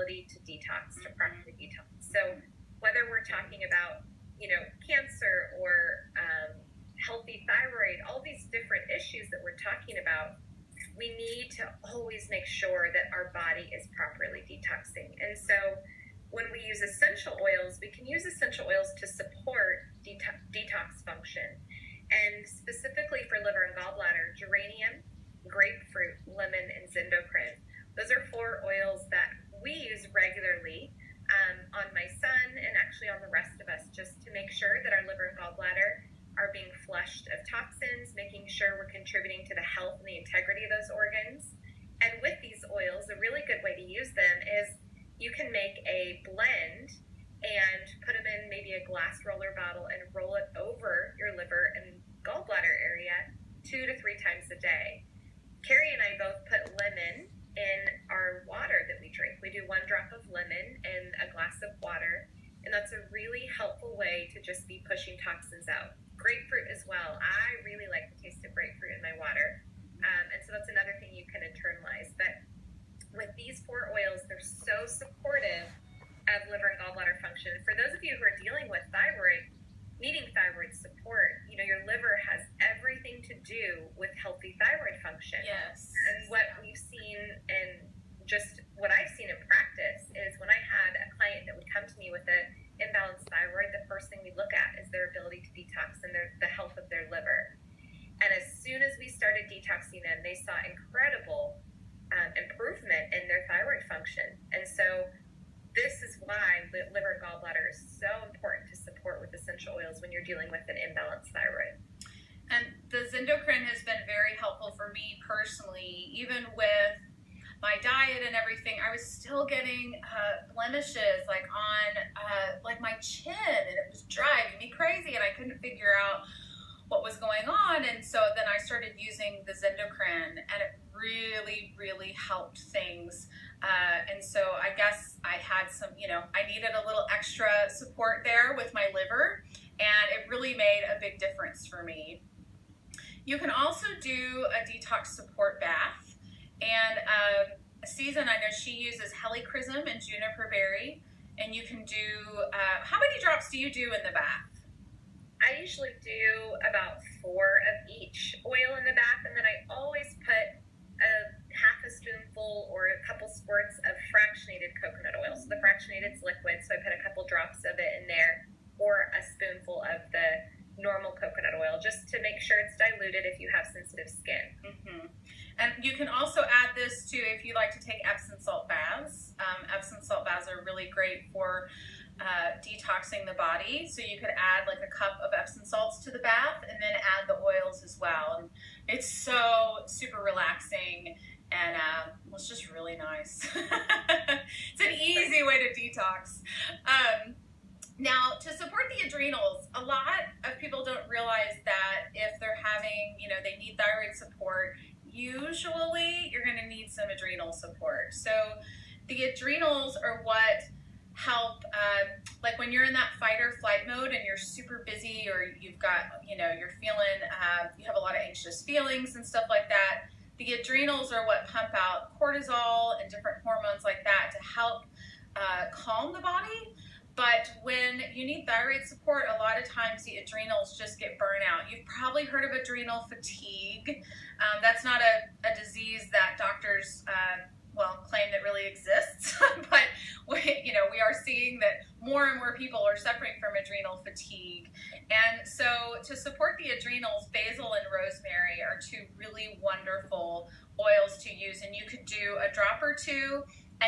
ability to detox, to properly detox. So whether we're talking about, cancer or healthy thyroid, all these different issues that we're talking about, we need to always make sure that our body is properly detoxing. And so when we use essential oils, we can use essential oils to support detox function. And specifically for liver and gallbladder, geranium, grapefruit, lemon, and zindocrine. Those are 4 oils that we use regularly on my son and actually on the rest of us, just to make sure that our liver and gallbladder are being flushed of toxins, making sure we're contributing to the health and the integrity of those organs. And with these oils, a really good way to use them is you can make a blend and put them in maybe a glass roller bottle and roll it over your liver and gallbladder area 2 to 3 times a day. Carrie and I both put lemon in our water that we drink. We do 1 drop of lemon in a glass of water, and that's a really helpful way to just be pushing toxins out. Grapefruit as well. I really like the taste of grapefruit in my water, and so that's another thing you can internalize. But with these 4 oils, they're so supportive of liver and gallbladder function. For those of you who are dealing with thyroid, needing thyroid support, your liver has everything to do with healthy thyroid function. Yes. And what we've seen, and just what I've seen in practice, is when I had a client that would come to me with an imbalanced thyroid, the first thing we look at is their ability to detox and the health of their liver. And as soon as we started detoxing them, they saw incredible improvement in their thyroid function. And so this is why liver and gallbladder is so important to support with essential oils when you're dealing with an imbalanced thyroid. And the zindocrine has been very helpful for me personally, even with my diet and everything. I was still getting blemishes on my chin, and it was driving me crazy, and I couldn't figure out what was going on. And so then I started using the zindocrine, and it really, really helped things. And so I guess I had some, I needed a little extra support there with my liver, and it really made a big difference for me. You can also do a detox support bath, and Season, I know she uses helichrysum and juniper berry, and you can do, how many drops do you do in the bath? I usually do about 4 of each oil in the bath, and then I always put half a spoonful or a couple squirts of fractionated coconut oil. So the fractionated is liquid, so I put a couple drops of it in there, or a spoonful of the normal coconut oil, just to make sure it's diluted if you have sensitive skin. Mm-hmm. And you can also add this to, if you like to take Epsom salt baths. Epsom salt baths are really great for detoxing the body. So you could add like a cup of Epsom salts to the bath and then add the oils as well. And it's so super relaxing, and it's just really nice. It's an easy way to detox. Now, to support the adrenals, a lot of people don't realize that if they're having, they need thyroid support, usually you're going to need some adrenal support. So the adrenals are what help, like when you're in that fight or flight mode and you're super busy, or you've got, you're feeling, you have a lot of anxious feelings and stuff like that. The adrenals are what pump out cortisol and different hormones like that to help calm the body. But when you need thyroid support, a lot of times the adrenals just get burnt out. You've probably heard of adrenal fatigue. That's not a disease that doctors claim that really exists, but we are seeing that more and more people are suffering from adrenal fatigue. And so to support the adrenals, basil and rosemary are 2 really wonderful oils to use, and you could do a drop or 2